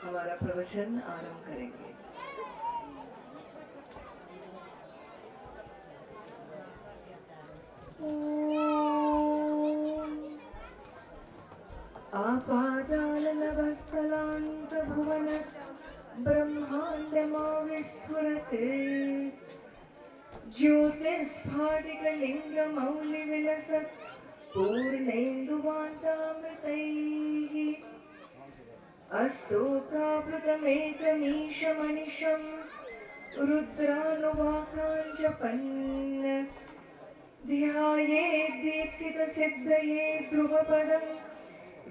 हमारा प्रवचन आरंभ करेंगे। आपादाननभस्थलान्तभुवन ब्रह्माण्डमाविस्फुरते ज्योतिस्फाटिकलिङ्गमौलिविलसत् पूर्णेन्दुवान्तामृतैः अस्तोकावृतमेकमीशमनिशं रुद्रानुवाकाञ्जपन् ध्यायेद्दीप्सितसिद्धये ध्रुवपदं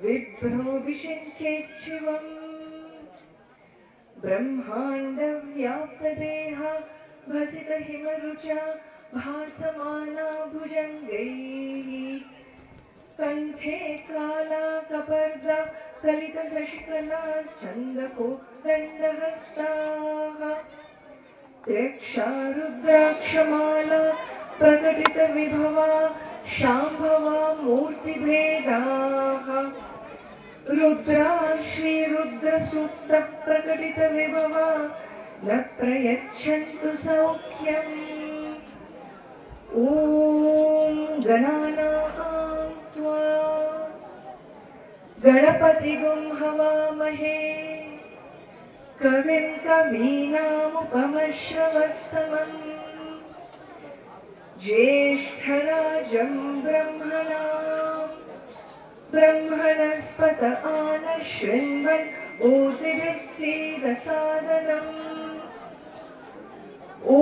विभ्रो विषिञ्चेच्छिवम् ब्रह्माण्डव्याप्तदेह भसितहिमरुचा भासमाना भुजङ्गैः कण्ठे कालाकपर्दा कलितशशिकलाश्चन्दको दण्डहस्ताः त्र्यक्षा रुद्राक्षमाला प्रकटितविभवा शाम्भवा मूर्तिभेदाः रुद्रा श्रीरुद्रसूक्तप्रकटितविभवा न प्रयच्छन्तु सौख्यम् ॐ गणानां त्वा गणपतिगुं हवामहे कविं कवीनामुपमश्रवस्तमम् ज्येष्ठराजं ब्रह्मणस्पत आनशृण्वन् ऊर्ध्वः सीदसादनम् ॐ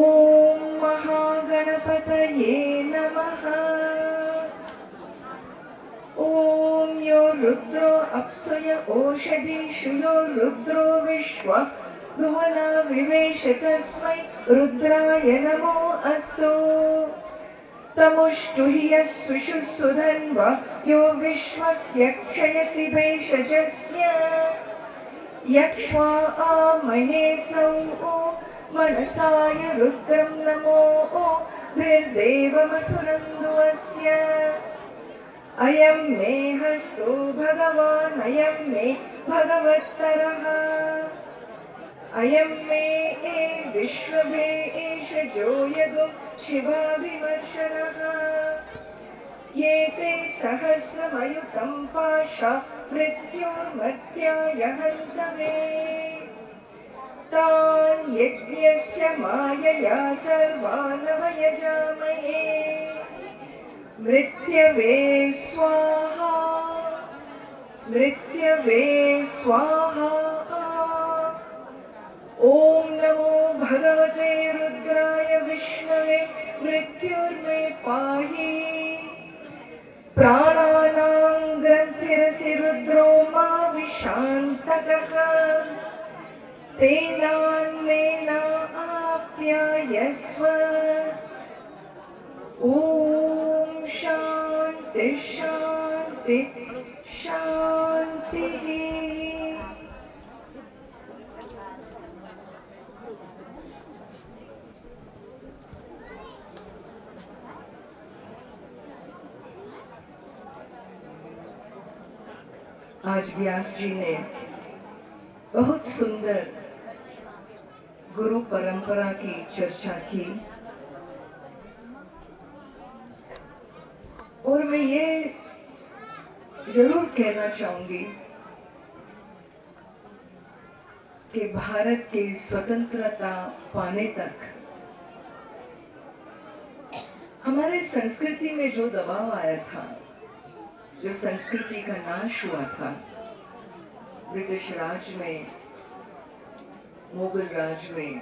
महागणपतये नमः। ॐ यो रुद्रो अप्सुय ओषधीषु यो रुद्रो विश्वा भुवना विवेश तस्मै रुद्राय नमो अस्तु तमुष्टुहि यस्सुषु सुधन्वा यो विश्वस्य क्षयति भेषजस्य यक्ष्वा आमहे सौः मनसाय रुद्रं नमो भिर्देवमसुरन्दुवस्य अयं मे हस्तो भगवान् अयं मे भगवत्तरः अयं मे विश्वभेषजो यगो शिवाभिमर्शनः ये ते सहस्रमयुतं पाशा मृत्योर्मर्त्याय हन्तवे तान् यज्ञस्य मायया सर्वान् वयजामहे मृत्यवे स्वाहा मृत्यवे स्वाहा। ॐ नमो भगवते रुद्राय विष्णवे मृत्युर्मे पाहि प्राणानां ग्रन्थिरसि रुद्रो मा विशान्तकः तेनान्मेनाप्यायस्व ॐ शान्ति शान्ति शान्तिः। आज व्यास जी ने बहुत सुंदर गुरु परंपरा की चर्चा की और मैं ये जरूर कहना चाहूंगी कि भारत की स्वतंत्रता पाने तक हमारे संस्कृति में जो दबाव आया था, जो संस्कृति का नाश हुआ था ब्रिटिश राज में, मुगल राज में,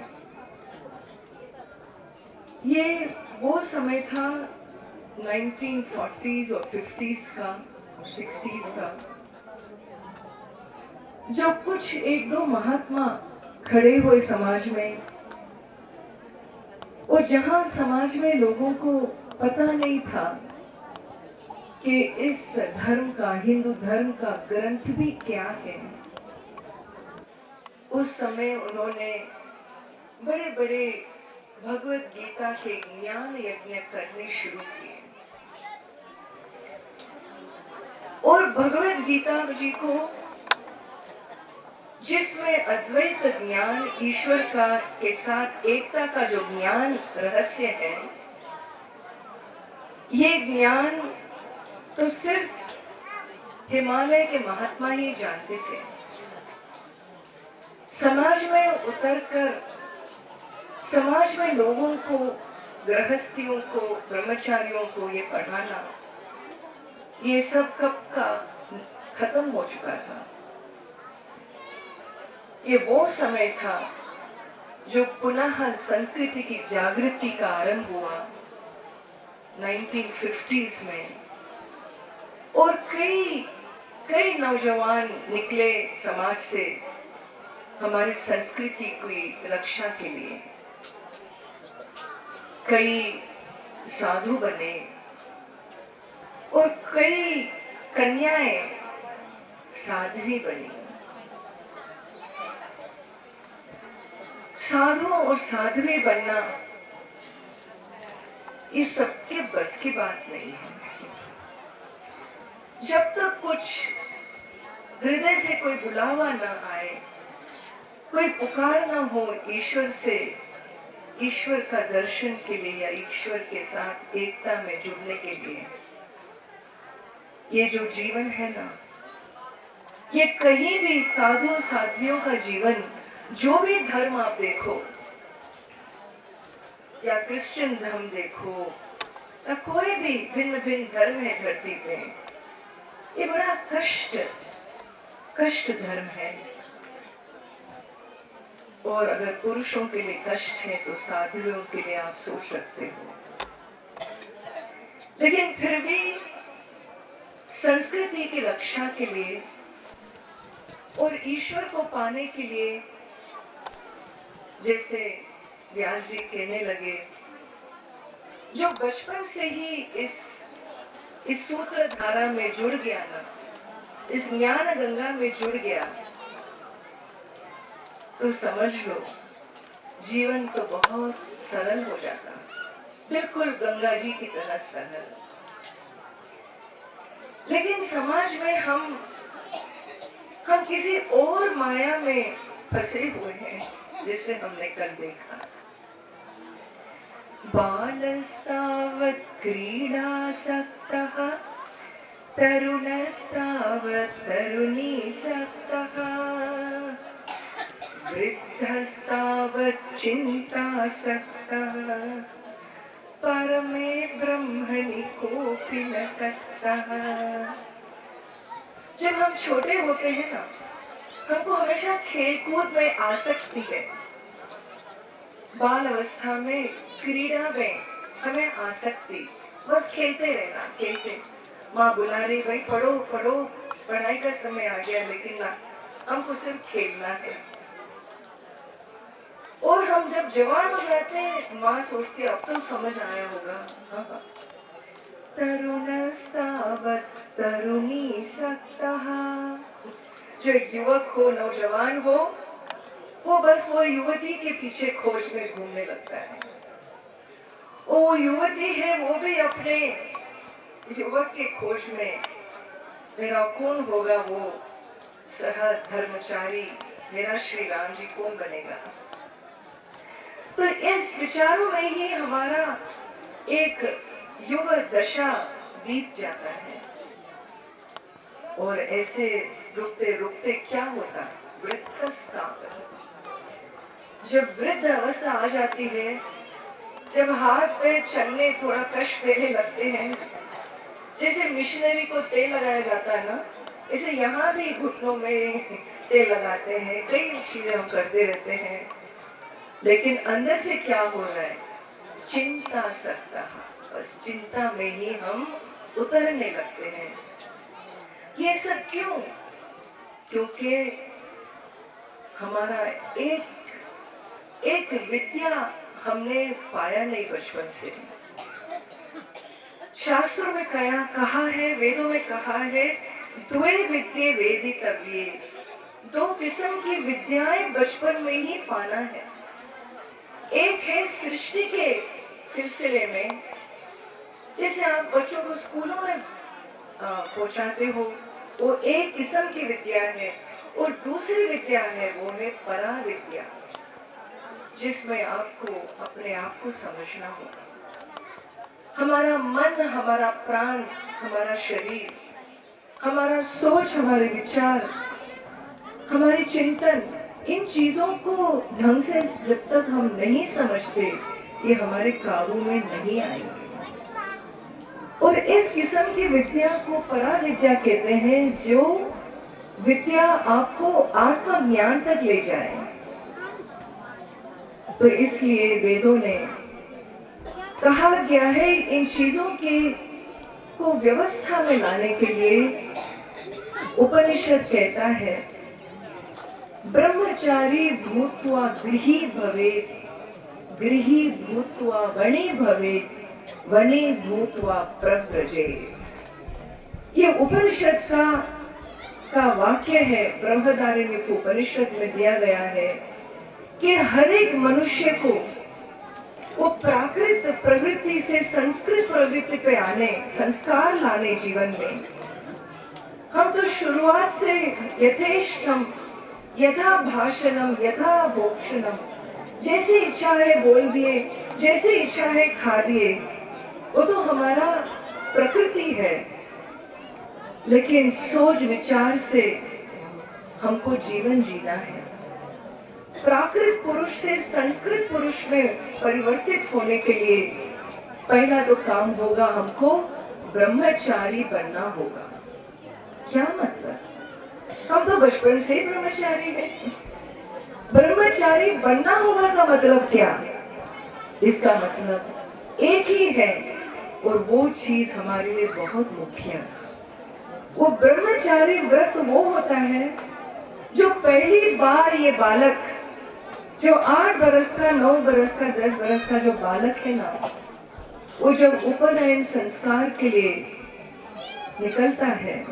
ये वो समय था 1940s और 50s का और 60s का, जो कुछ एक दो महात्मा खड़े हुए समाज में, और जहां समाज में लोगों को पता नहीं था कि इस धर्म का, हिंदू धर्म का ग्रंथ भी क्या है। उस समय उन्होंने बड़े बड़े भगवत गीता के ज्ञान यज्ञ करने शुरू किए और भगवत गीता जी को जिसमें अद्वैत ज्ञान, ईश्वर का के साथ एकता का जो ज्ञान रहस्य है, ये ज्ञान तो सिर्फ हिमालय के महात्मा ही जानते थे। समाज में उतरकर समाज में लोगों को, गृहस्थियों को, ब्रह्मचारियों को ये पढ़ाना, ये सब कब का खत्म हो चुका था। ये वो समय था जो पुनः संस्कृति की जागृति का आरंभ हुआ 1950s में, और कई नौजवान निकले समाज से हमारी संस्कृति की रक्षा के लिए। कई साधु बने और कई कन्याएं साध्वी बनी। साधु और साध्वी बनना इस सबके बस की बात नहीं है। जब तक कुछ हृदय से कोई बुलावा ना आए, कोई पुकार ना हो ईश्वर से, ईश्वर का दर्शन के लिए या ईश्वर के साथ एकता में जुड़ने के लिए, ये जो जीवन है ना, ये कहीं भी साधु साध्वियों का जीवन, जो भी धर्म आप देखो, या क्रिश्चियन धर्म देखो, या कोई भी भिन्न भिन्न धर्म है धरती पे, ये बड़ा कष्ट धर्म है। और अगर पुरुषों के लिए कष्ट है तो साधुओं के लिए आप सोच सकते हो। लेकिन फिर भी संस्कृति की रक्षा के लिए और ईश्वर को पाने के लिए, जैसे व्यास जी कहने लगे, जो बचपन से ही इस सूत्र धारा में जुड़ गया ना, इस ज्ञान गंगा में जुड़ गया, तो समझ लो जीवन तो बहुत सरल हो जाता, बिल्कुल गंगा जी की तरह सरल। लेकिन समाज में हम किसी और माया में फंसे हुए हैं, जिसे हमने कल देखा। बालस्तावत् क्रीडासक्तः, तरुणस्तावत् तरुणीसक्तः, वृद्धस्तावत् चिन्तासक्तः, परमे ब्रह्मणि कोऽपि न सक्तः। जब हम छोटे होते हैं ना, हमको हमेशा खेलकूद में आसक्ति है। बाल अवस्था में, क्रीड़ा में हमें आसक्ति, बस खेलते रहना, खेलते। माँ बुला रही, भाई पढ़ो पढ़ो, पढ़ाई का समय आ गया, लेकिन ना, हमको सिर्फ खेलना है। और हम जब जवान हो जाते हैं, माँ सोचती है अब तो समझ आया होगा। तरुणस्तावत् तरुणीसक्तः, जो युवक हो, नौजवान हो, वो बस वो युवती के पीछे खोज में घूमने लगता है। वो युवती है, वो भी अपने युवक के खोज में, मेरा कौन होगा वो सहज धर्मचारी, मेरा श्री राम जी कौन बनेगा। तो इस विचारों में ही हमारा एक युग दशा बीत जाता है। और ऐसे रुकते रुकते क्या होता, वृद्धस्तावत्, जब वृद्ध अवस्था आ जाती है, जब हाथ पे चलने थोड़ा कष्ट देने लगते हैं, जैसे मिशनरी को तेल लगाया जाता है ना, इसे यहाँ भी घुटनों में तेल लगाते हैं, कई चीजें हम करते रहते हैं, लेकिन अंदर से क्या हो रहा है, चिंता सकता, बस चिंता में ही हम उतरने लगते हैं। ये सब क्यों? क्योंकि हमारा एक विद्या हमने पाया नहीं बचपन से। शास्त्रों में कहा है, वेदों में कहा है, द्वे विद्ये वेदी कविये, दो किस्म की विद्याएं बचपन में ही पाना है। एक है सृष्टि के सिलसिले में, जैसे आप बच्चों को स्कूलों में पहुंचाते हो, वो एक किस्म की विद्या है। और दूसरी विद्या है, वो है परा विद्या, जिसमें आपको अपने आप को समझना होगा। हमारा मन, हमारा प्राण, हमारा शरीर, हमारा सोच, हमारे विचार, हमारे चिंतन, इन चीजों को ढंग से जब तक हम नहीं समझते, ये हमारे काबू में नहीं आएंगे। और इस किस्म की विद्या को परा विद्या कहते हैं, जो विद्या आपको आत्मज्ञान तक ले जाए। तो इसलिए वेदों ने कहा गया है, इन चीजों के को व्यवस्था में लाने के लिए उपनिषद कहता है, ब्रह्मचारी भूत्वा गृही भवेत्, गृही भूत्वा वने भवेत्, वने भूत्वा प्रव्रजेत्। ये उपनिषद का वाक्य है, बृहदारण्यक उपनिषद में दिया गया है कि हर एक मनुष्य को वो प्राकृत प्रवृत्ति से संस्कृत प्रवृत्ति पे आने, संस्कार लाने जीवन में। हम तो शुरुआत से यथेष्टम यथा भाषणम यथा भोक्षणम, जैसे इच्छा है बोल दिए, जैसे इच्छा है खा दिए, वो तो हमारा प्रकृति है। लेकिन सोच विचार से हमको जीवन जीना है। प्राकृत पुरुष से संस्कृत पुरुष में परिवर्तित होने के लिए पहला तो काम होगा, हमको ब्रह्मचारी बनना होगा। क्या मतलब? हम तो बचपन से ही ब्रह्मचारी हैं। ब्रह्मचारी बनना होगा का मतलब क्या? इसका मतलब एक ही है, और वो चीज हमारे लिए बहुत मुख्य है। वो ब्रह्मचारी व्रत वो होता है जो पहली बार ये बालक, जो 8 बरस का, 9 बरस का, 10 बरस का जो बालक है ना, वो जब उपनयन संस्कार के लिए निकलता है,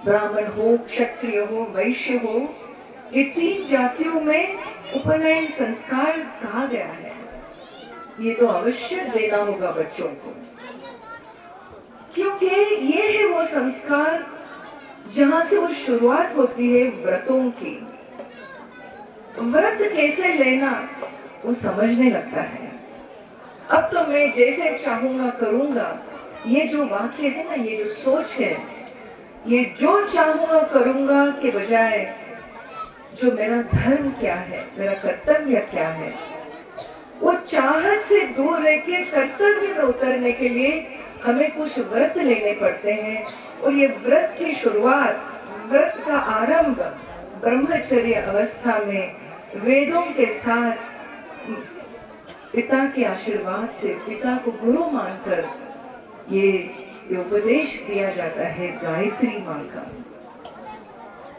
ब्राह्मण हो, क्षत्रिय हो, वैश्य हो, ये 3 जातियों में उपनयन संस्कार कहा गया है। ये तो अवश्य देना होगा बच्चों को, क्योंकि ये है वो संस्कार जहां से वो शुरुआत होती है व्रतों की। व्रत कैसे लेना वो समझने लगता है। अब तो मैं जैसे चाहूंगा करूंगा, ये जो वाक्य है ना, ये जो सोच है, ये जो चाहूंगा करूंगा के बजाय जो मेरा धर्म क्या है, मेरा कर्तव्य क्या है, वो चाहत से दूर रह के कर्तव्य में उतरने के लिए हमें कुछ व्रत लेने पड़ते हैं। और ये व्रत की शुरुआत, व्रत का आरंभ ब्रह्मचर्य अवस्था में वेदों के साथ पिता के आशीर्वाद से, पिता को गुरु मानकर ये उपदेश दिया जाता है गायत्री माँ का,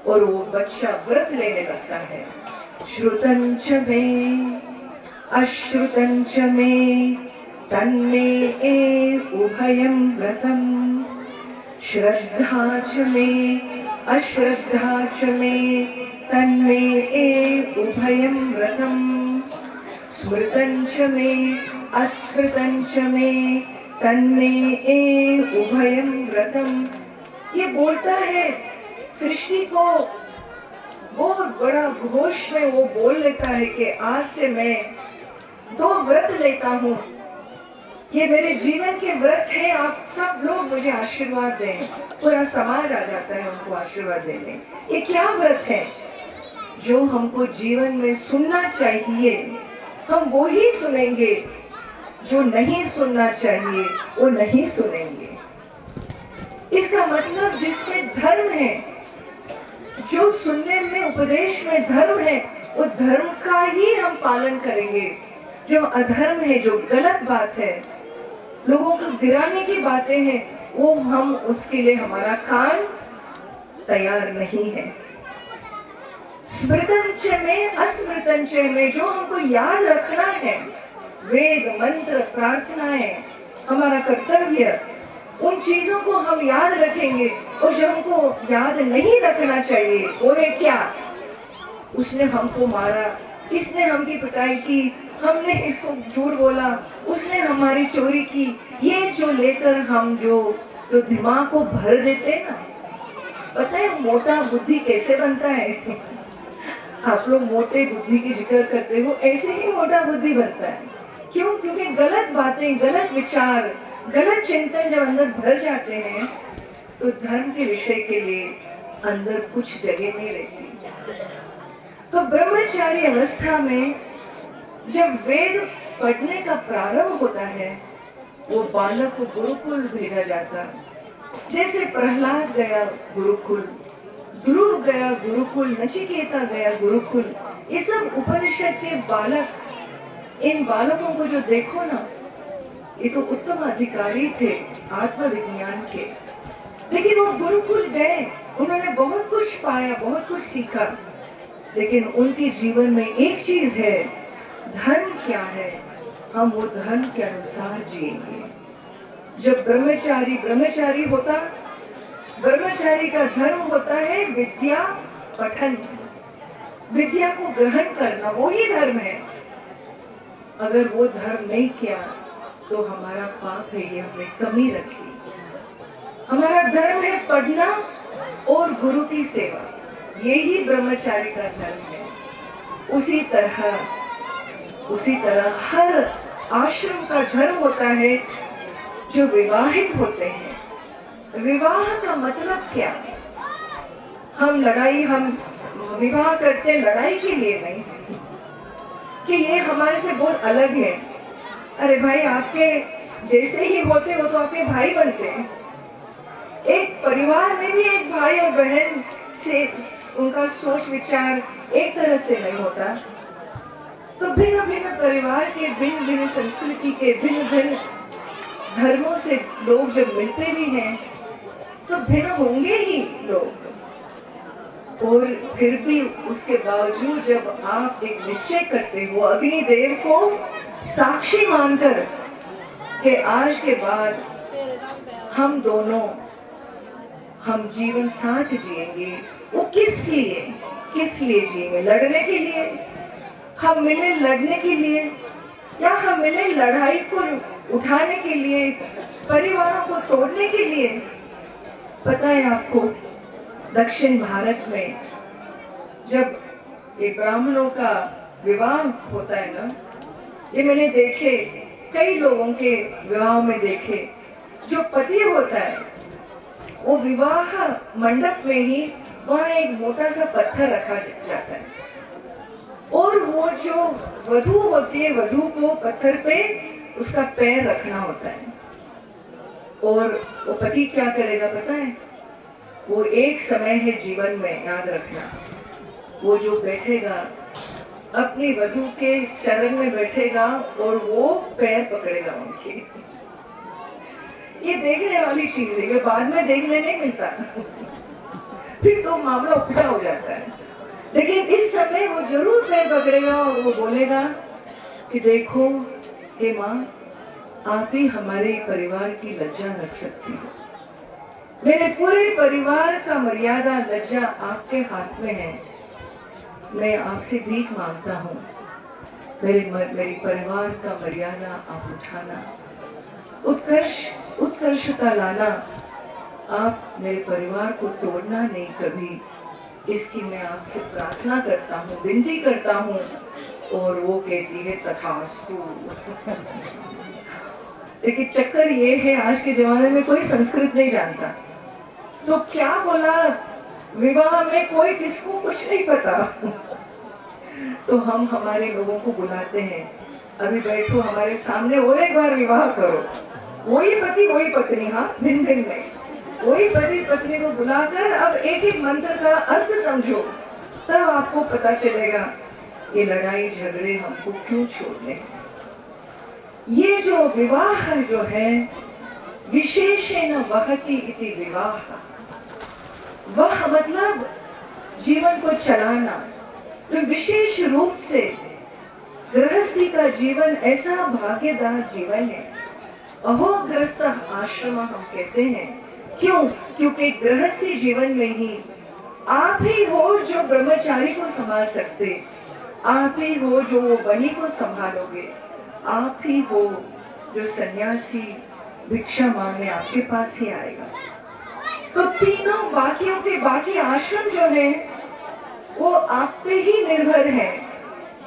और वो बच्चा व्रत लेने लगता है। श्रुतंच में अश्रुतंच में तन्मे उभयं व्रतम, श्रद्धा च में अश्रद्धा च में तन्मे उभयं व्रतम, स्मृतं च में अस्मृतं च में तन्मे उभयं व्रतम। ये बोलता है सृष्टि को, बहुत बड़ा घोष में वो बोल लेता है कि आज से मैं 2 व्रत लेता हूँ, ये मेरे जीवन के व्रत है, आप सब लोग मुझे आशीर्वाद दें। पूरा समाज आ जाता है उनको आशीर्वाद देने। ये क्या व्रत है? जो हमको जीवन में सुनना चाहिए हम वो ही सुनेंगे, जो नहीं सुनना चाहिए वो नहीं सुनेंगे। इसका मतलब जिसमें धर्म है, जो सुनने में, उपदेश में धर्म है, वो धर्म का ही हम पालन करेंगे। जो अधर्म है, जो गलत बात है, लोगों को गिराने की बातें हैं, वो हम उसके लिए हमारा कान तैयार नहीं है। स्मृतंच में अस्मृतंच में, जो हमको याद रखना है, वेद मंत्र प्रार्थनाएं, हमारा कर्तव्य, उन चीजों को हम याद रखेंगे। और जो हमको याद नहीं रखना चाहिए वो है क्या? उसने हमको मारा, इसने हमकी पिटाई की, हमने इसको झूठ बोला, उसने हमारी चोरी की, ये जो लेकर हम जो दिमाग को भर देते ना, पता है मोटा बुद्धि कैसे बनता है? आप लोग मोटे बुद्धि की जिक्र करते हो, ऐसे ही मोटा बुद्धि बनता है। क्यों? क्योंकि गलत बातें, गलत विचार, गलत चिंतन जब अंदर भर जाते हैं तो धर्म के विषय के लिए अंदर कुछ जगह नहीं रहती। तो ब्रह्मचारी अवस्था में जब वेद पढ़ने का प्रारंभ होता है, वो बालक को गुरुकुल भेजा जाता। जैसे प्रहलाद गया गुरुकुल, ध्रुव गया गुरुकुल, नचिकेता गया गुरुकुल, ये सब उपनिषद के बालक, इन बालकों को जो देखो ना, ये तो उत्तम अधिकारी थे आत्मविज्ञान के, लेकिन वो गुरुकुल गए, उन्होंने बहुत कुछ पाया, बहुत कुछ सीखा, लेकिन उनके जीवन में एक चीज है, धर्म क्या है, हम वो धर्म के अनुसार जिएंगे। जब ब्रह्मचारी होता, ब्रह्मचारी का धर्म होता है विद्या पठन, विद्या को ग्रहण करना, वो ही धर्म है। अगर वो धर्म नहीं किया तो हमारा पाप है, ये हमने कमी रखी। हमारा धर्म है पढ़ना और गुरु की सेवा, यही ब्रह्मचारी का धर्म है। उसी तरह हर आश्रम का धर्म होता है जो विवाहित होते हैं। विवाह का मतलब क्या? हम विवाह करते लड़ाई के लिए नहीं कि ये हमारे से बहुत अलग है। अरे भाई, आपके जैसे ही होते हो तो आपके भाई बनते हैं। एक परिवार में भी एक भाई और बहन से उनका सोच विचार एक तरह से नहीं होता। तो भिन्न भिन्न परिवार के, भिन्न भिन्न संस्कृति के, भिन्न भिन्न धर्मों से लोग जब मिलते भी हैं तो भिन्न होंगे ही लोग। और फिर भी उसके बावजूद जब आप एक निश्चय करते हो अग्निदेव को साक्षी मानकर कि आज के बाद हम दोनों हम जीवन साथ जिएंगे, वो किस लिए जिएंगे? लड़ने के लिए? हम मिले लड़ने के लिए, या हम मिले लड़ाई को उठाने के लिए, परिवारों को तोड़ने के लिए? पता है आपको, दक्षिण भारत में जब ये ब्राह्मणों का विवाह होता है ना, ये मैंने देखे, कई लोगों के विवाह में देखे, जो पति होता है वो विवाह मंडप में ही वहाँ एक मोटा सा पत्थर रखा जाता है, और वो जो वधू होती है, वधू को पत्थर पे उसका पैर रखना होता है। और वो पति क्या करेगा पता है? वो एक समय है जीवन में, याद रखना, वो जो बैठेगा अपनी वधू के चरण में बैठेगा और वो पैर पकड़ेगा उनके। ये देखने वाली चीज है, ये बाद में देखने नहीं मिलता फिर तो मामला उल्टा हो जाता है। लेकिन इस समय वो जरूर पैर पकड़ेगा और वो बोलेगा कि देखो हे माँ, आप ही हमारे परिवार की लज्जा रख सकती हो। मेरे पूरे परिवार का मर्यादा, लज्जा आपके हाथ में है। मैं आपसे भीख मांगता हूँ, मेरे परिवार का मर्यादा आप उठाना, उत्कर्ष का लाना, आप मेरे परिवार को तोड़ना नहीं कभी, इसकी मैं आपसे प्रार्थना करता हूँ, विनती करता हूँ। और वो कहती है तथास्तु लेकिन चक्कर ये है, आज के जमाने में कोई संस्कृत नहीं जानता, तो क्या बोला विवाह में, कोई किसको कुछ नहीं पता तो हम हमारे लोगों को बुलाते हैं, अभी बैठो हमारे सामने और एक बार विवाह करो। वही पति वही पत्नी, हाँ भिन्न भिन्न में, वही पति पत्नी को बुलाकर अब एक एक मंत्र का अर्थ समझो, तब आपको पता चलेगा ये लड़ाई झगड़े हमको क्यों छोड़ने। ये जो विवाह जो है, विशेषेण वहति इति विवाह, वह मतलब जीवन को चलाना। तो विशेष रूप से गृहस्थी का जीवन ऐसा भाग्यदार जीवन है, अहोग्रस्त आश्रम हम कहते हैं। क्यों? क्योंकि गृहस्थी जीवन में ही आप ही हो जो ब्रह्मचारी को संभाल सकते, आप ही हो जो वो बनी को संभालोगे, आप ही हो जो सन्यासी भिक्षा मांगने आपके पास ही आएगा। तो तीनों बाकियों के बाकी आश्रम जो है वो आप पे ही निर्भर है,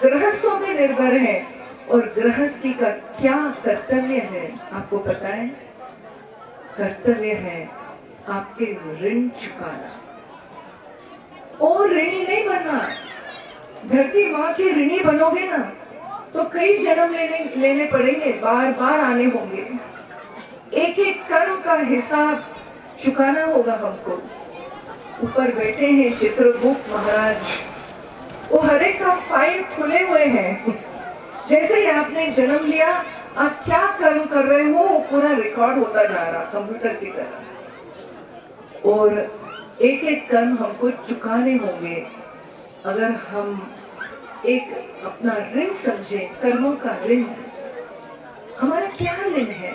गृहस्थों पे निर्भर है। और गृहस्थी का क्या कर्तव्य है आपको पता है? कर्तव्य है आपके ऋण चुकाना। और ऋणी नहीं बनना। धरती माँ के ऋणी बनोगे ना तो कई जन्म लेने पड़ेंगे, बार बार आने होंगे, एक एक कर्म का हिसाब चुकाना होगा हमको। ऊपर बैठे हैं चित्रगुप्त महाराज, वो हर एक का फाइल खुले हुए हैं। जैसे ही आपने जन्म लिया, आप क्या कर्म कर रहे हो वो पूरा रिकॉर्ड होता जा रहा कंप्यूटर की तरह। और एक एक कर्म हमको चुकाने होंगे। अगर हम एक अपना ऋण समझे, कर्मों का ऋण, हमारा क्या ऋण है?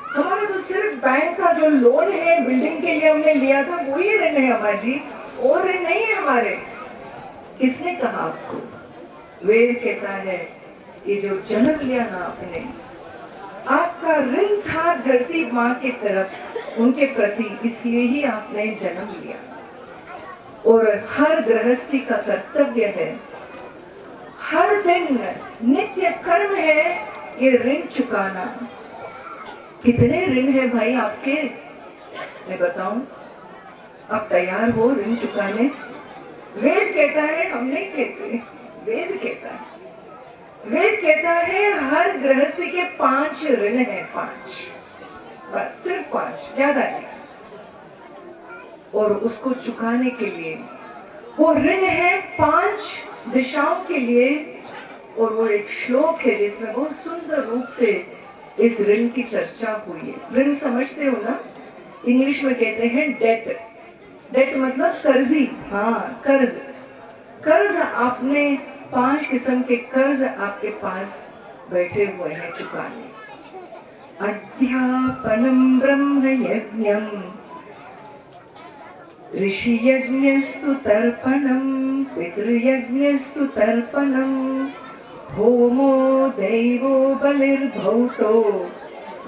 हमारा तो सिर्फ बैंक का जो लोन है बिल्डिंग के लिए हमने लिया था वही ऋण है हमारा जी, और ऋण नहीं है हमारे। किसने कहा आपको? वेद कहता है ये जो जन्म लिया ना आपने, आपका ऋण था धरती माँ की तरफ, उनके प्रति, इसलिए ही आपने जन्म लिया। और हर गृहस्थी का कर्तव्य है, हर दिन नित्य कर्म है ये ऋण चुकाना। कितने ऋण है भाई आपके? मैं बताऊं, आप तैयार हो ऋण चुकाने? वेद कहता है, हम नहीं कहते, वेद कहता है। वेद कहता है हर गृहस्थी के 5 ऋण है, 5, बस सिर्फ 5, ज्यादा नहीं। और उसको चुकाने के लिए वो ऋण है 5 दिशाओं के लिए। और वो एक श्लोक है जिसमें बहुत सुंदर रूप से इस ऋण की चर्चा हुई है। ऋण समझते हो ना? इंग्लिश में कहते हैं डेट। डेट मतलब कर्जी। हाँ, कर्ज। कर्ज आपने 5 किस्म के कर्ज आपके पास बैठे हुए हैं चुकाने। अध्यापनम ब्रह्म यज्ञम ऋषि यज्ञस्तु तर्पणम पितृयज्ञस्तु तर्पणम होमो दैवो बलिर्भूतो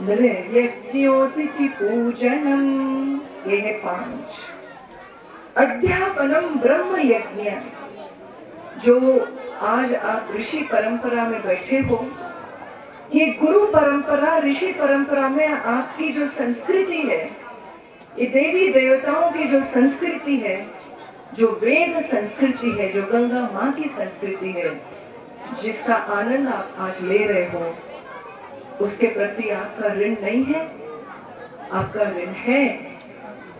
नृयज्ञोतिथि पूजनम। ये है 5। अध्यापनम ब्रह्म यज्ञ, जो आज आप ऋषि परंपरा में बैठे हो, ये गुरु परंपरा, ऋषि परंपरा में आपकी जो संस्कृति है, ये देवी देवताओं की जो संस्कृति है, जो वेद संस्कृति है, जो गंगा माँ की संस्कृति है, जिसका आनंद आप आज ले रहे हो, उसके प्रति आपका ऋण नहीं है? आपका ऋण है।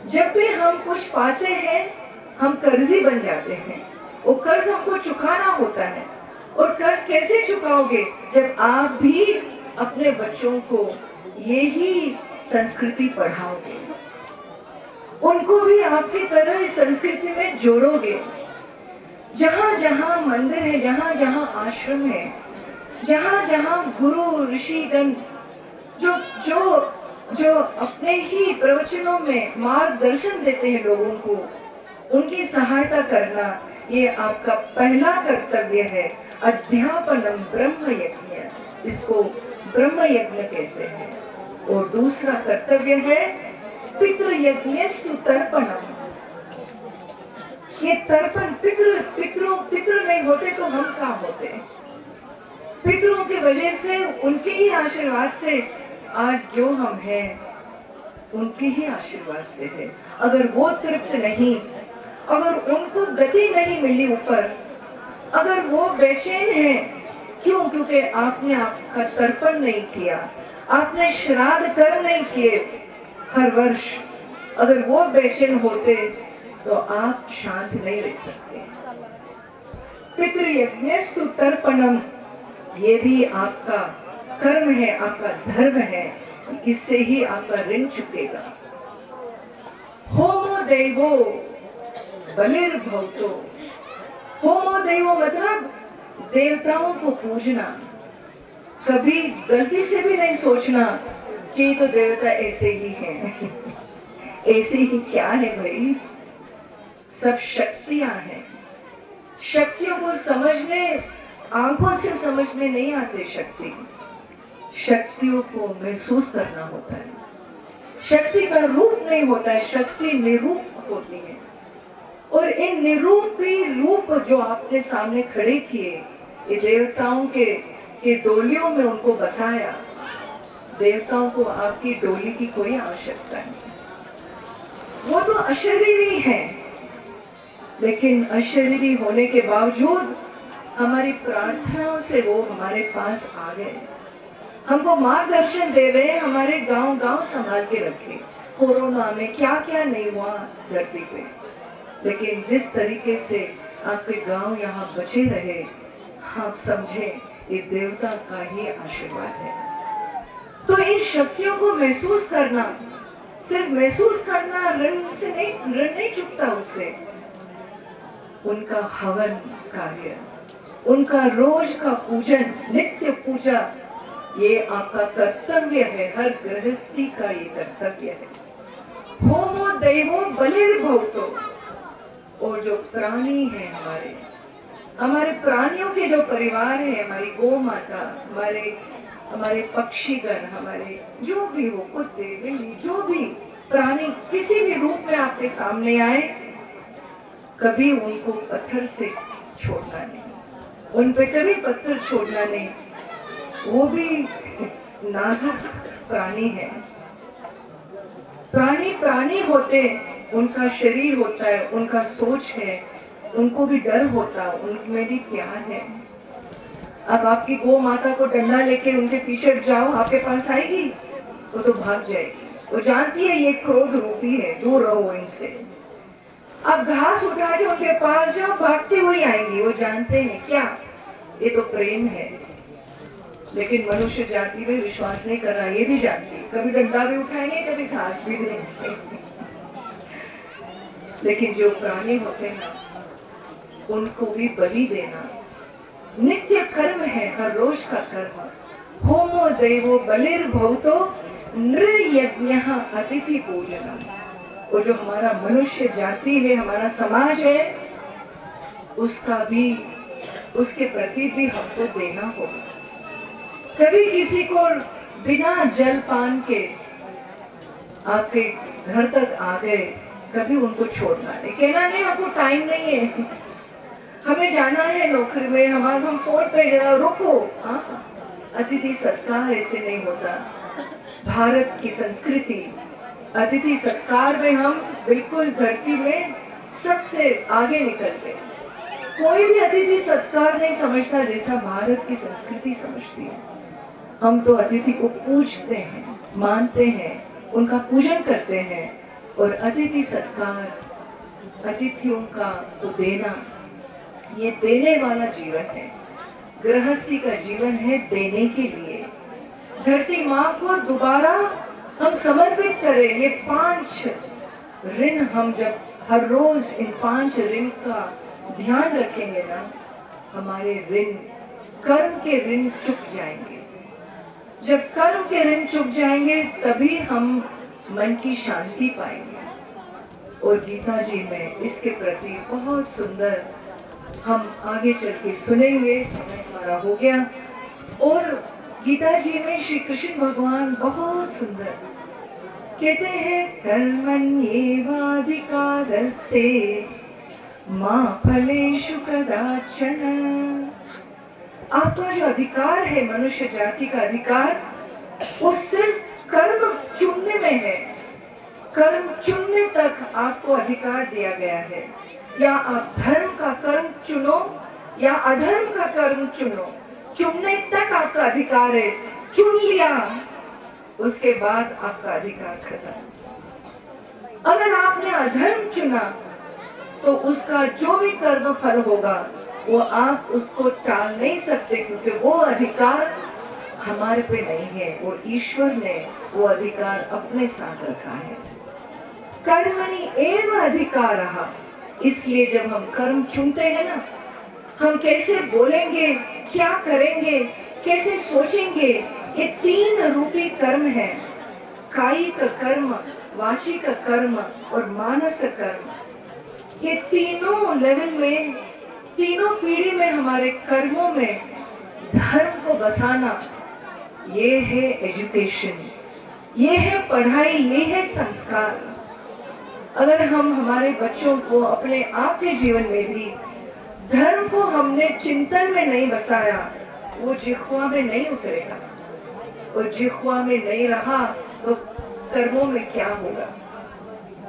जब भी हम कुछ पाते हैं हम कर्जी बन जाते हैं, वो कर्ज हमको चुकाना होता है। और कर्ज कैसे चुकाओगे? जब आप भी अपने बच्चों को यही संस्कृति पढ़ाओगे, उनको भी आपकी तरह इस संस्कृति में जोड़ोगे। जहाँ जहाँ मंदिर है, जहाँ जहाँ आश्रम है, जहाँ जहाँ गुरु ऋषिगण जो जो जो अपने ही प्रवचनों में मार्गदर्शन देते हैं लोगों को, उनकी सहायता करना, ये आपका पहला कर्तव्य है। अध्यापनम ब्रह्म यज्ञ, इसको ब्रह्म यज्ञ कहते हैं। और दूसरा कर्तव्य है पितृयज्ञस्तु तर्पणम। ये तर्पण, पितृ नहीं होते तो हम कहाँ होते? पितरों की वजह से, उनके ही आशीर्वाद से आज जो हम हैं, उनके ही आशीर्वाद से है। अगर वो तृप्त नहीं, अगर उनको गति नहीं मिली ऊपर, अगर वो बेचैन है, क्यों? क्योंकि आपने आपका तर्पण नहीं किया, आपने श्राद्ध कर्म नहीं किए हर वर्ष। अगर वो बेचैन होते तो आप शांत नहीं रह सकते। पितृयज्ञस्तु तर्पणम, ये भी आपका कर्म है, आपका धर्म है, इससे ही आपका ऋण चुकेगा। होमो दैवो बलिर्भूतो। होमो दैवो मतलब देवताओं को पूजना। कभी गलती से भी नहीं सोचना कि तो देवता ऐसे ही हैं। ऐसे ही क्या है भाई? सब शक्तियां हैं। शक्तियों को समझने, आंखों से समझने नहीं आते शक्ति, शक्तियों को महसूस करना होता है। शक्ति का रूप नहीं होता है, शक्ति निरूप होती है। और इन निरूपी रूप जो आपने सामने खड़े किए, ये देवताओं के डोलियों में उनको बसाया। देवताओं को आपकी डोली की कोई आवश्यकता नहीं। वो तो अशरीरी हैं, लेकिन अशरीरी होने के बावजूद हमारी प्रार्थनाओं से वो हमारे पास आ गए, हमको मार्गदर्शन दे रहे हैं, हमारे गांव गांव संभाल के रखे। कोरोना में क्या क्या नहीं हुआ धरती पे, लेकिन जिस तरीके से आपके गांव यहाँ बचे रहे, आप समझे ये देवता का ही आशीर्वाद है। तो इन शक्तियों को महसूस करना, सिर्फ महसूस करना, ऋण नहीं चुकता उससे। उनका हवन कार्य, उनका रोज का पूजन, नित्य पूजा, ये आपका कर्तव्य है। हर गृहस्थी का ये कर्तव्य है। होमो दैवो बलिर्भूतो। और जो प्राणी है हमारे प्राणियों के जो परिवार है, हमारी गौ माता, हमारे पक्षीगण, हमारे जो भी हो, कुत्ते बिल्ली, जो भी प्राणी किसी भी रूप में आपके सामने आए, कभी उनको पत्थर से छोड़ना नहीं, उन पे कभी पत्थर छोड़ना नहीं। वो भी नाजुक प्राणी है। प्राणी होते, उनका शरीर होता है, उनका सोच है, उनको भी डर होता, उनमें भी प्यार है। अब आपकी गौ माता को डंडा लेके उनके पीछे जाओ, आपके पास आएगी? वो तो भाग जाएगी। वो जानती है ये क्रोध रूपी है, दूर रहो इनसे। अब घास उठा के उनके पास जाओ, भागती हुई आएंगी। वो जानते हैं क्या, ये तो प्रेम है। लेकिन मनुष्य जाति में विश्वास नहीं कर रहा, ये भी जानती, कभी डंडा भी उठाएंगे, कभी घास भी देंगे। लेकिन जो प्राणी होते हैं उनको भी बलि देना नित्य कर्म है, हर रोज का कर्म। होमो दैवो बलिर्भूतो नृयज्ञः अतिथि पूजनम्। वो जो हमारा मनुष्य जाति है, हमारा समाज है, उसका भी, उसके प्रति भी हमको देना होगा। कभी किसी को बिना जल पान के आपके घर तक आ गए, कभी उनको छोड़ना नहीं, कहना नहीं आपको टाइम नहीं है, हमें जाना है नौकरी में, हम फोन पे जरा रुको। अतिथि सत्कार ऐसे नहीं होता। भारत की संस्कृति अतिथि सत्कार में हम बिल्कुल धरती में सबसे आगे निकलते हैं। कोई भी अतिथि सत्कार नहीं समझता जैसा भारत की संस्कृति समझती है। हम तो अतिथि को पूजते हैं, मानते हैं, उनका पूजन करते हैं। और अतिथि सत्कार, अतिथियों का तो देना, ये देने वाला जीवन है। गृहस्थी का जीवन है देने के लिए। धरती माँ को दोबारा हम समर्पित करें। ये 5 ऋण हम जब हर रोज इन 5 ऋण का ध्यान रखेंगे ना, हमारे ऋण, कर्म के ऋण चुक जाएंगे। जब कर्म के ऋण चुक जाएंगे तभी हम मन की शांति पाएंगे। और गीता जी में इसके प्रति बहुत सुंदर हम आगे चल के सुनेंगे, समय हमारा हो गया। और गीता जी में श्री कृष्ण भगवान बहुत सुंदर कहते हैं, कर्मण्येवाधिकारस्ते मा फलेषु कदाचन। आपका जो अधिकार है, मनुष्य जाति का अधिकार, वो सिर्फ कर्म चुनने में है। कर्म चुनने तक आपको अधिकार दिया गया है। या आप धर्म का कर्म चुनो या अधर्म का कर्म चुनो, चुनने तक आपका अधिकार है। चुन लिया, उसके बाद आपका अधिकार खत्म। अगर आपने अधर्म चुना तो उसका जो भी कर्म फल होगा वो आप उसको टाल नहीं सकते, क्योंकि वो अधिकार हमारे पे नहीं है, वो ईश्वर ने वो अधिकार अपने साथ रखा है। कर्मणि एव अधिकारः। इसलिए जब हम कर्म चुनते हैं ना, हम कैसे बोलेंगे, क्या करेंगे, कैसे सोचेंगे, ये 3 रूपी कर्म है। कायिक कर्म, वाचिक कर्म और मानस कर्म। ये तीनों लेवल में, तीनों पीढ़ी में हमारे कर्मों में धर्म को बसाना, ये है एजुकेशन, ये है पढ़ाई, ये है संस्कार। अगर हम हमारे बच्चों को अपने आप के जीवन में भी धर्म को हमने चिंतन में नहीं बसाया, वो जिह्वा में नहीं उतरेगा। और जिह्वा में नहीं रहा तो कर्मों में क्या होगा?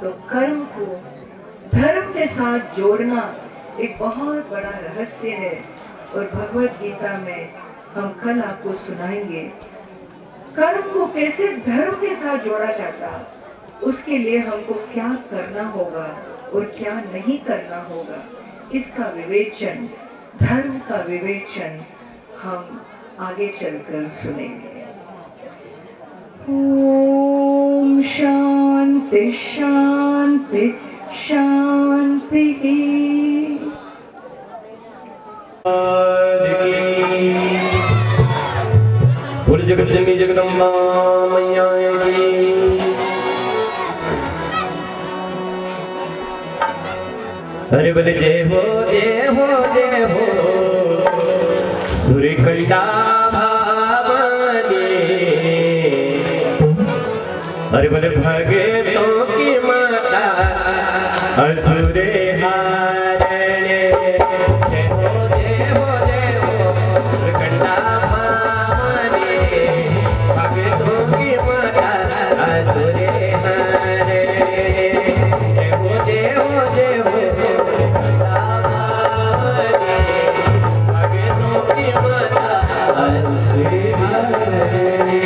तो कर्म को धर्म के साथ जोड़ना एक बहुत बड़ा रहस्य है। और भगवत गीता में हम कल आपको सुनाएंगे कर्म को कैसे धर्म के साथ जोड़ा जाता, उसके लिए हमको क्या करना होगा और क्या नहीं करना होगा। इसका विवेचन, धर्म का विवेचन हम आगे चलकर सुनेंगे। ओम शांति शांति शांति। जगत जननी जगदम्बा मैया की। हरे बोले जय हो जय हो जय हो सूर्य कंडा भवानी। हरे बोले भगतों की माता असुरे हारने। जय हो जय हो जय हो सूर्य कंडा भगतों की माता असुरे हारने। जय हो जय हो जय हो भगतों की माता असुरे हारने।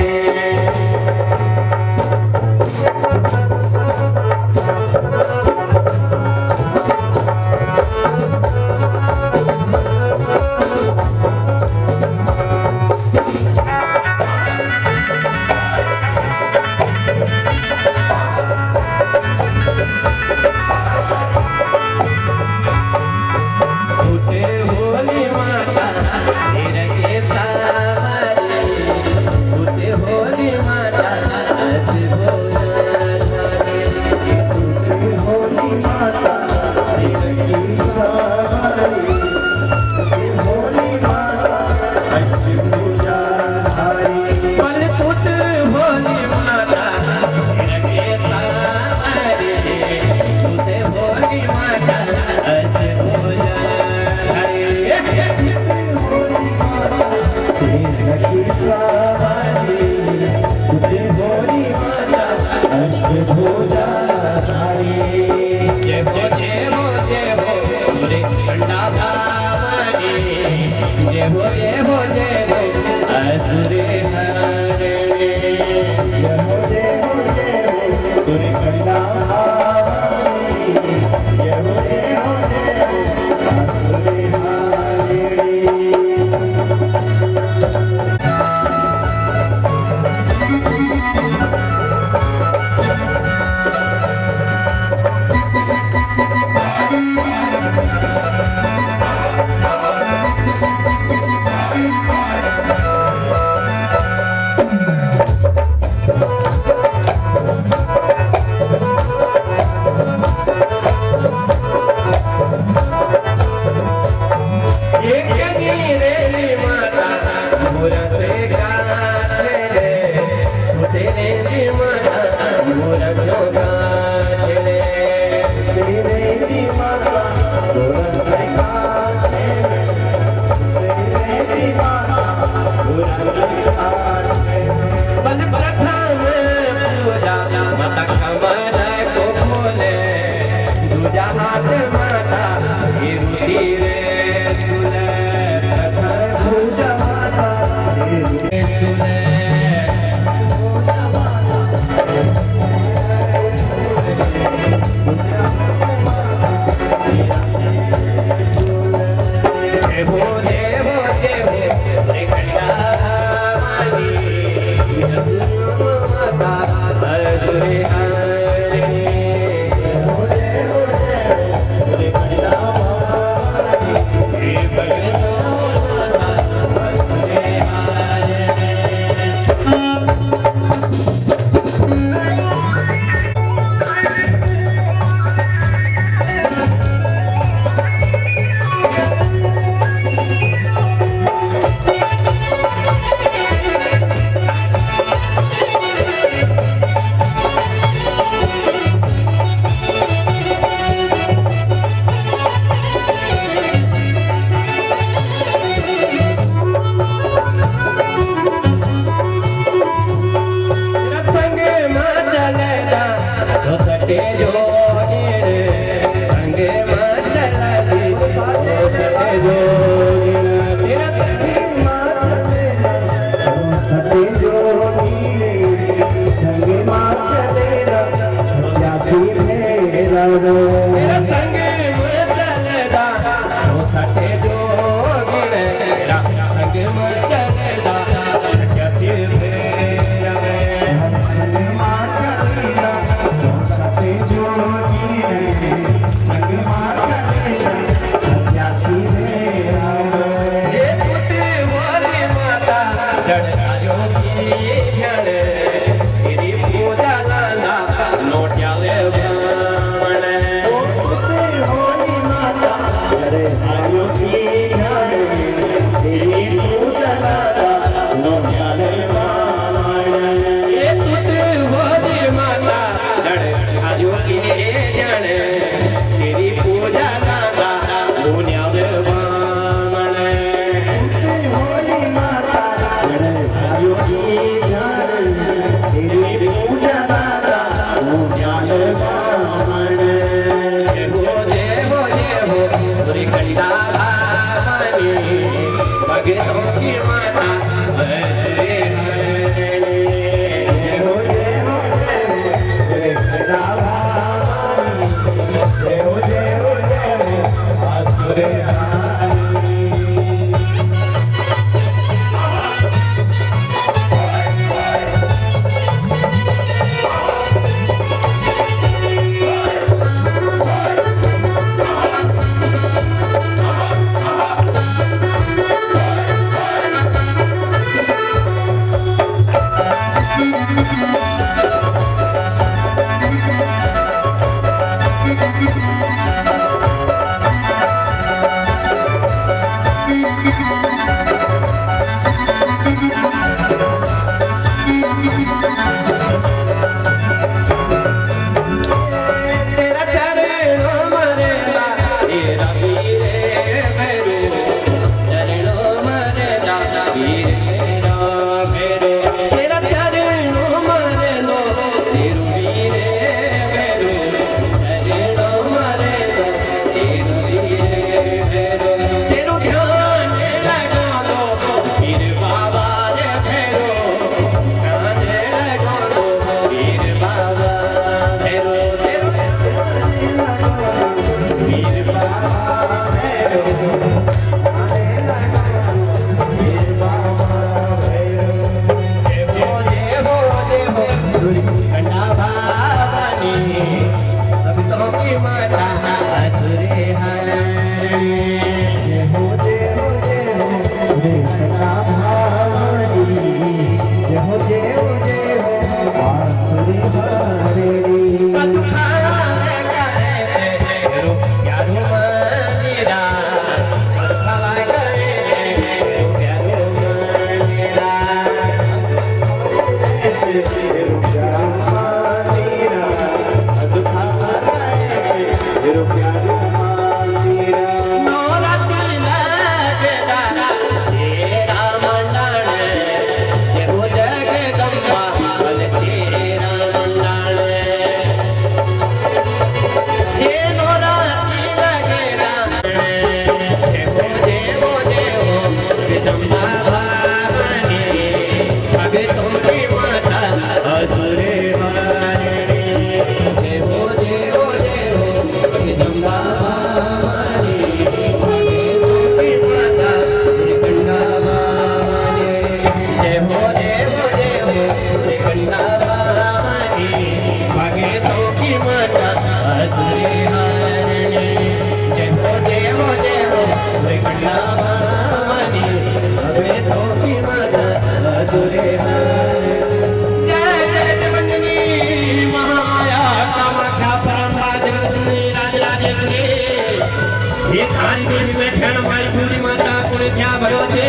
क्या बनो जे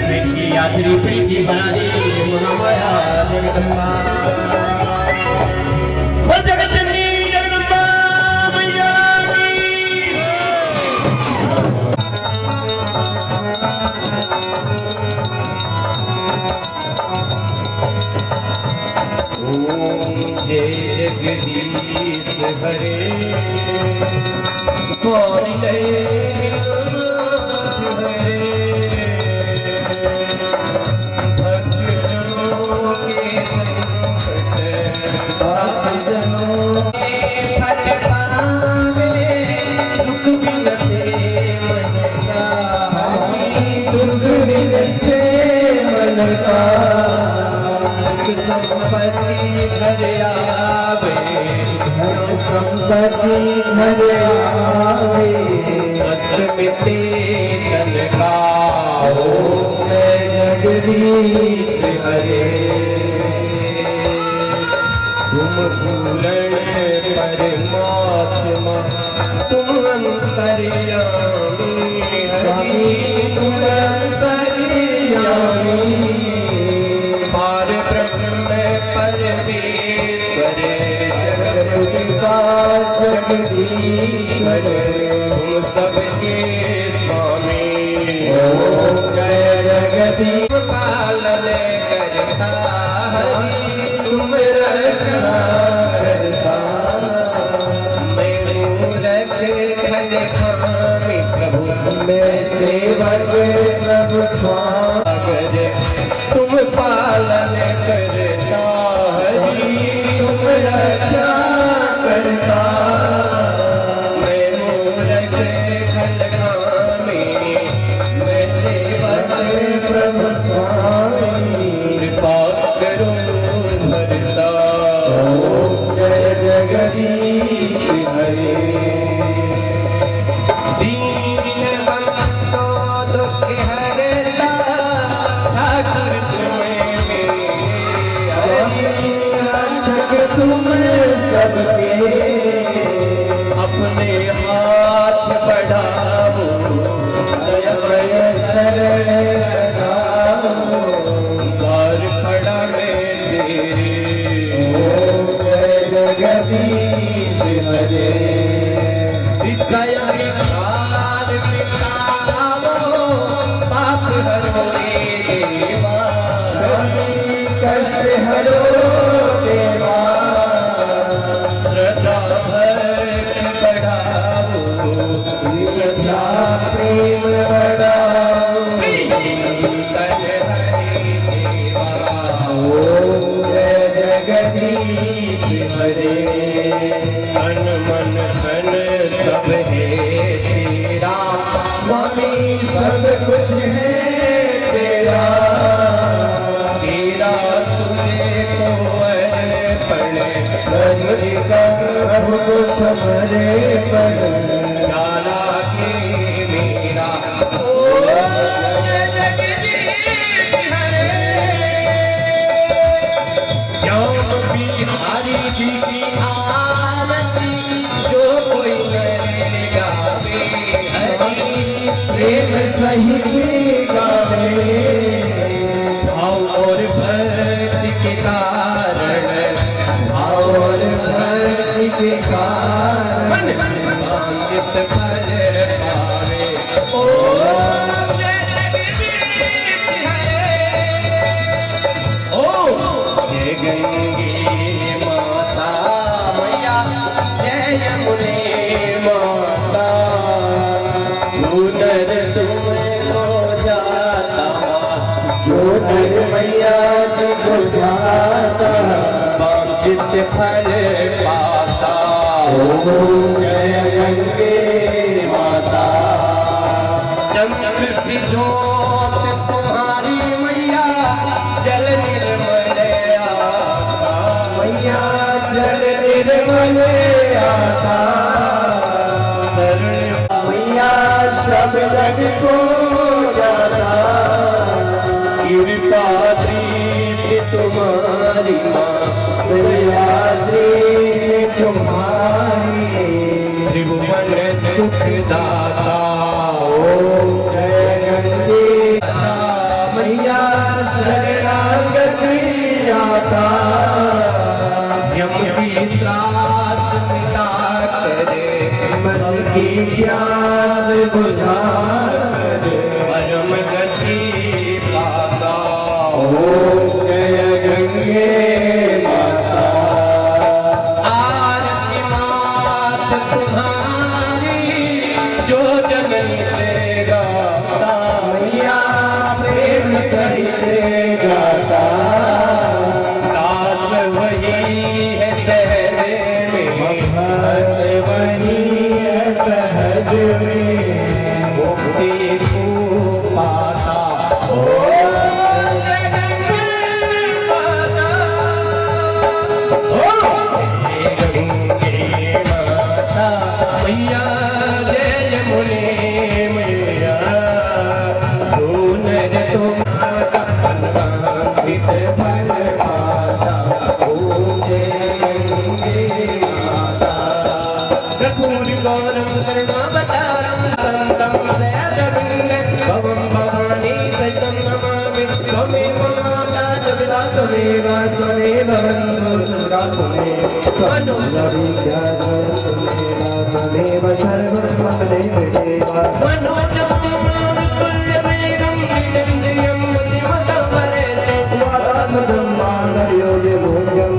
प्रीति यात्री प्रीति बना दी महामाया जगदम्बा और जगत जननी जगदम्बा मैया की जय जगदीश हरे गौरी संपत्ति घर आवे मिट्टी का जगदीश हरे तुम पूर्ण परमात्मा तुम अंतर्यामी हरि तुम अंतर्यामी पार ब्रह्म परमेश्वर जगदीश्वर तुम सबके स्वामी ओम जय जगदीश पालन करता तुम रक्षा करता मैं मूरख खल खामी प्रभु मैं सेवक प्रभु स्वामी तुम पालन करता हरि तुम रक्षा करता मैं मूरख खल खामी मैं सेवक प्रभु स्वामी कृपा करो भरता ओम जय जगदीश हरे दीन बंदो दुख हरता ठाकुर तुम्हें रक्षक तुम सबके अपने हाथ बढ़ाओ दयामय शरण लगाओ द्वार खड़ा है तेरे ओम जय जगदीश हरे दया विकार मिटाओ पाप हरो रे देवा कष्ट हरो देवा श्रद्धा भक्ति बढ़ाओ श्रद्धा प्रेम बढ़ाओ ओम जय जगदीश हरे मन मन धन सब है तेरा स्वामी सब कुछ है तेरा तेरा तुझे को अर्पण प्रभु को समरे पर डाला के मेरा ओ जगदीश हरे श्याम बिहारी जी की आरती जो कोई गावे हरि प्रेम सहित गावे भाव और भक्ति के कारण और भक्ति के कारण वांछित फल पावे ओ जगदीश हरे ओ जय गंगे माता मैया जय यमुने माता उधर तुमको जाता जो नर मैया को जाता वांछित फल पाता ओम जय गंगे माता चंद्र की ज्योत तुम्हारी मैया जल निर्मल आता मैया जल निर्मल आता मैया सब जग को जाता कृपा दृष्टि तुम्हारी माँ दया दृष्टि तुम्हारी त्रिभुवन सुखदाता ओम Yo